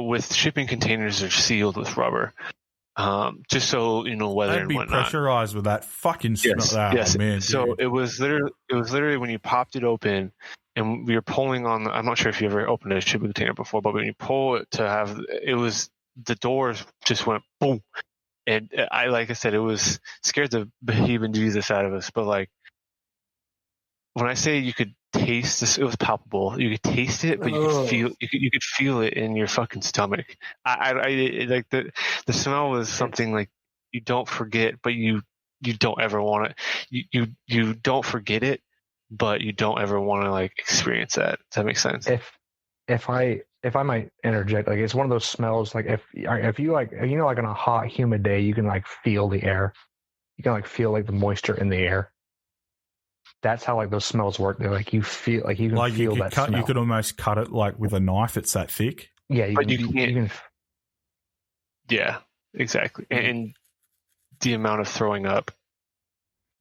with shipping containers, they're sealed with rubber. Just so you know weather They'd and be whatnot. pressurized with that fucking smell. Yes, Oh, yes. man, so dude. it was literally when you popped it open, and we were pulling on. I'm not sure if you ever opened a shipping container before, but when you pull it to have it was the doors just went boom, and like I said, it was scared the behemoth Jesus out of us. But like when I say you could taste this, it was palpable. You could taste it, but you could feel you could feel it in your fucking stomach. I like the smell was something like you don't forget, but you don't ever want it. You don't forget it, but you don't ever want to like experience that. Does that make sense? If I might interject, like it's one of those smells. Like if you like like on a hot, humid day, you can like feel the air. You can like feel like the moisture in the air. That's how like those smells work. They're like you feel like you can Like feel you could that cut, smell. you could almost cut it like with a knife. It's that thick. Yeah, you But can. you You can. Yeah, exactly. And the amount of throwing up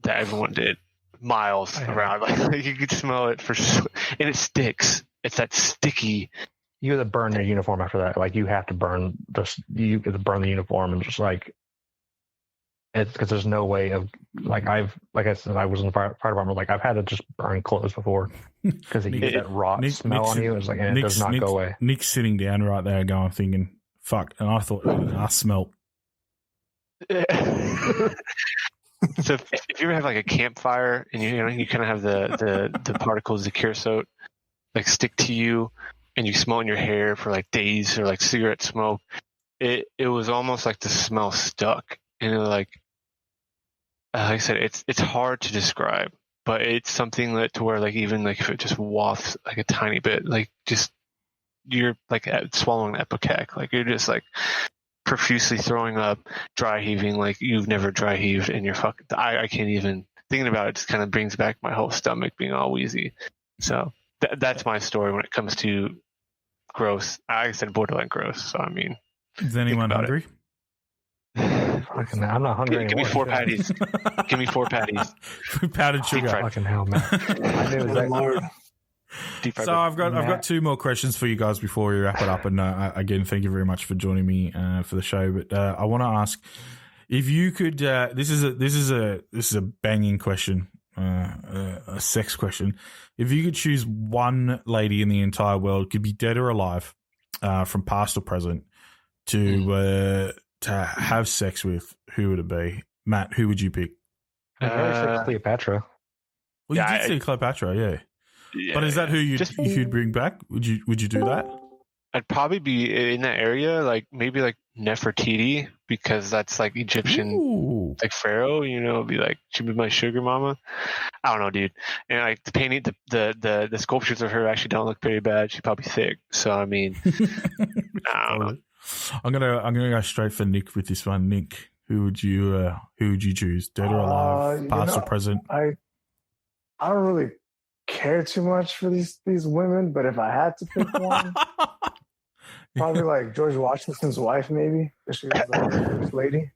that everyone did miles around, like you could smell it and it sticks. It's that sticky. You have to burn your uniform after that. Like you have to burn the uniform and just like it's because there's no way of like I said I was in the fire department. Like I've had to just burn clothes before because you get that rot smell on you. It's like and it does not go away. Nick's sitting down right there going thinking, "Fuck!" And I thought I smelt. So if you ever have like a campfire and you kind of have the particles of creosote like stick to you and you smell in your hair for like days or like cigarette smoke, it was almost like the smell stuck and like I said, it's hard to describe, but it's something that to where like even like if it just wafts like a tiny bit, like just you're like swallowing Epicac, like you're just like profusely throwing up, dry heaving like you've never dry heaved in your fucking. I can't even thinking about it. Just kind of brings back my whole stomach being all wheezy. So that's my story when it comes to gross. I said borderline gross. So I mean, is anyone hungry? Fucking, I'm not hungry Give me anymore. 4 patties. Give me 4 patties. Powdered sugar. Fucking hell, man. I knew that. So I've got 2 more questions for you guys before we wrap it up. And again, thank you very much for joining me for the show. But I want to ask if you could. This is a banging question, a sex question. If you could choose one lady in the entire world, could be dead or alive, from past or present, to have sex with, who would it be? Matt, who would you pick? I said Cleopatra. Well, you did say Cleopatra, yeah. But is that who you'd bring back? Would you do that? I'd probably be in that area, like maybe like Nefertiti, because that's like Egyptian, like pharaoh. Be like she'd be my sugar mama. I don't know, dude. And like the painting, the sculptures of her actually don't look very bad. She's probably thick, so I mean, I don't know. I'm gonna go straight for Nick with this one. Nick, who would you choose, dead or alive, past or present? I don't really care too much for these women, but if I had to pick one, probably like George Washington's wife, maybe. She was like the first lady.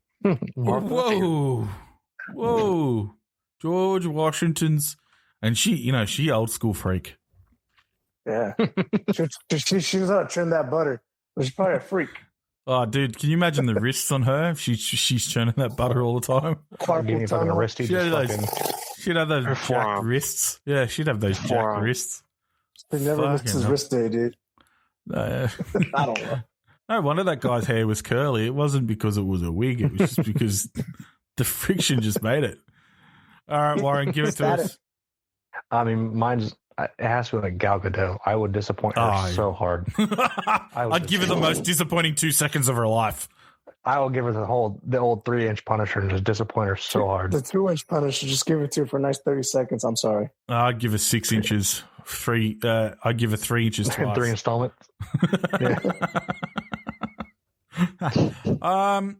Whoa, George Washington's, and she old school freak. Yeah, she was how to trim that butter. She's probably a freak. Oh, dude, can you imagine the wrists on her? She's churning that butter all the time. She'd have those jacked wrists. Yeah, she'd have those jacked wrists. He never missed his wrist day, dude. I don't know. No wonder that guy's hair was curly. It wasn't because it was a wig. It was just because the friction just made it. All right, Warren, give it to us. I mean, it has to be like Gal Gadot. I would disappoint her so hard. I'd give her the most disappointing 2 seconds of her life. I will give her the old 3-inch Punisher and just disappoint her so hard. The 2-inch Punisher, just give it to her for a nice 30 seconds. I'm sorry. I'd give her 6 inches. I'd give her 3 inches twice. 3 installments. Mine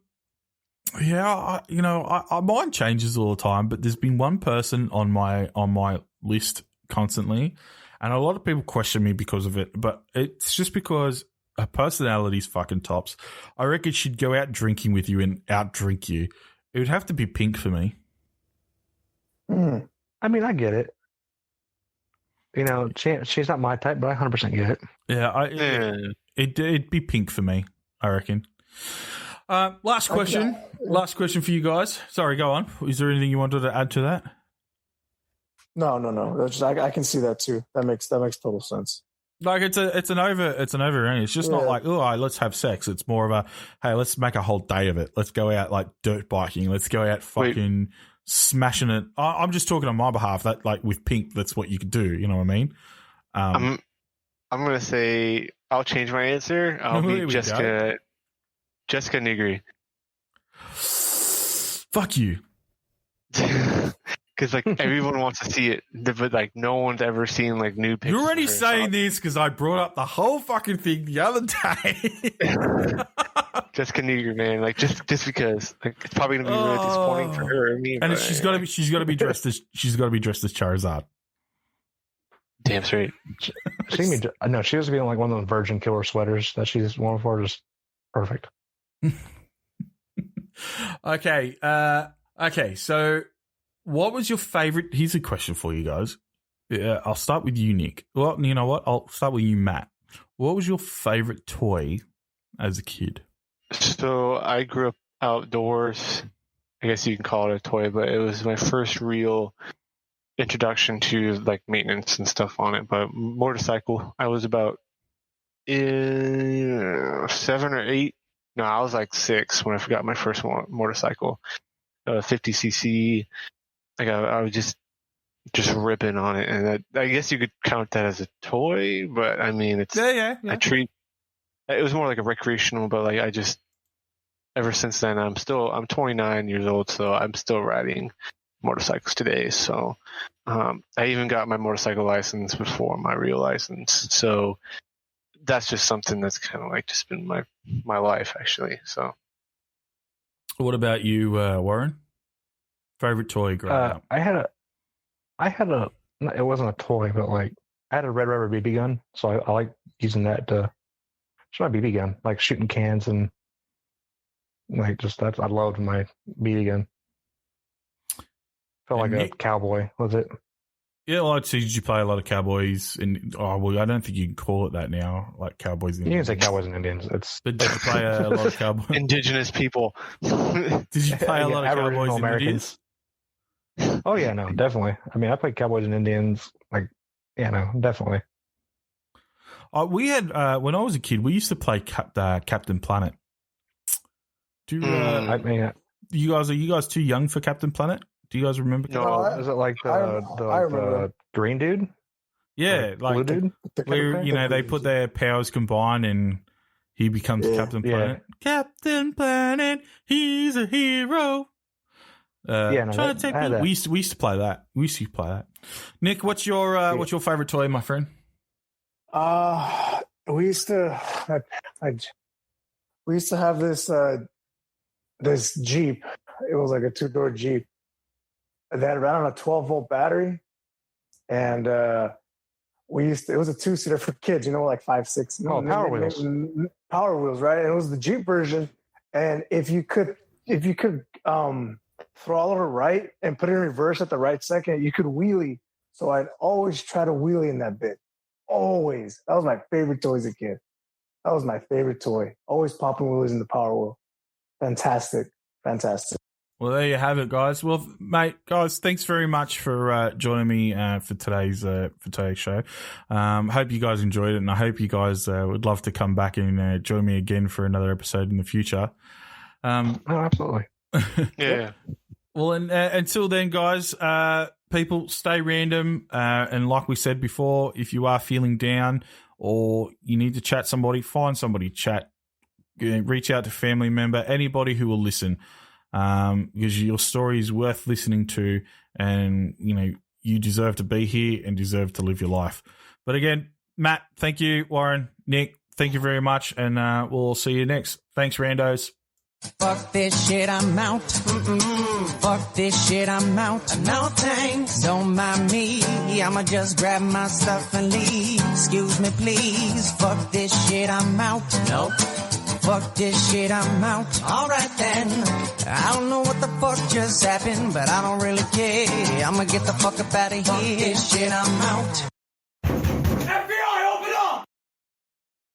changes all the time, but there's been one person on my list constantly, and a lot of people question me because of it, but it's just because her personality's fucking tops. I reckon she'd go out drinking with you and out-drink you. It would have to be Pink for me. I mean, I get it. She's not my type, but I 100% get it. Yeah, It'd be pink for me, I reckon. Last question. Last question for you guys. Sorry, go on. Is there anything you wanted to add to that? No. That's just, I can see that too. That makes total sense. Like it's an over It's just not like, oh, let's have sex. It's more of a, hey, let's make a whole day of it. Let's go out like dirt biking. Let's go out fucking smashing it. I'm just talking on my behalf. That like with pink, that's what you could do. You know what I mean? I'm gonna say I'll change my answer. I'll be Jessica Nigri. Fuck you. Because like everyone wants to see it, but like no one's ever seen like new pictures. You're already saying this because I brought up the whole fucking thing the other day. Jessica Nigri, man, like just because like it's probably gonna be really disappointing for her and me. And she's got to be dressed as Charizard. Damn straight. She was being like one of those Virgin Killer sweaters that she's worn for. Just perfect. Okay. So, what was your favorite? Here's a question for you guys. I'll start with you, Nick. Well, you know what? I'll start with you, Matt. What was your favorite toy as a kid? So I grew up outdoors. I guess you can call it a toy, but it was my first real introduction to like maintenance and stuff on it. But motorcycle, I was about 7 or 8. No, I was like 6 when I got my first motorcycle, 50cc. Like I was just ripping on it, and I guess you could count that as a toy. But I mean, it's yeah. It was more like a recreational, but like I just ever since then I'm 29 years old, so I'm still riding motorcycles today. So I even got my motorcycle license before my real license. So that's just something that's kind of like just been my life actually. So what about you, Warren? Favorite toy growing up? I had a it wasn't a toy, but like I had a Red Rubber BB gun, so I like using that to shoot my BB gun, like shooting cans and like just that. I loved my BB gun. Felt like a cowboy, was it? Yeah, well, I'd see you play a lot of cowboys, and I don't think you can call it that now, like cowboys. You can say cowboys and Indians. But did you play a lot of cowboys? Indigenous people. Did you play a lot of cowboys and Indians? Oh yeah, no, definitely. I mean, I played cowboys and Indians. Like, yeah, no, definitely. We had when I was a kid, we used to play Captain Planet. Do I mean, you guys too young for Captain Planet? Do you guys remember? No, is it like the green dude? Yeah, like blue dude. Where they put their powers combined and he becomes Captain Planet. Captain Planet, he's a hero. We used to play that. Nick, what's your favorite toy, my friend? We used to have this Jeep. It was like a 2-door Jeep that ran on a 12-volt battery, and it was a 2-seater for kids. Like 5, 6. Power wheels. Power wheels, right? And it was the Jeep version. And if you could throttle it right and put it in reverse at the right second, you could wheelie. So I'd always try to wheelie in that bit. Always. That was my favorite toy as a kid. That was my favorite toy. Always popping wheelies in the Power Wheel. Fantastic. Well, there you have it, guys. Well, mate, guys, thanks very much for joining me for today's show. Hope you guys enjoyed it, and I hope you guys would love to come back and join me again for another episode in the future. Absolutely. Yeah. Well, and until then, guys, people, stay random. And like we said before, if you are feeling down or you need to chat somebody, find somebody, chat. Reach out to family member, anybody who will listen, because your story is worth listening to, and you deserve to be here and deserve to live your life. But again, Matt, thank you. Warren, Nick, thank you very much, and we'll see you next. Thanks, randos. Fuck this shit, I'm out. Fuck this shit, I'm out. No thanks, don't mind me. I'ma just grab my stuff and leave. Excuse me, please. Fuck this shit, I'm out. Nope. Fuck this shit, I'm out. Alright then. I don't know what the fuck just happened, but I don't really care. I'ma get the fuck up out of here. Fuck this shit, I'm out.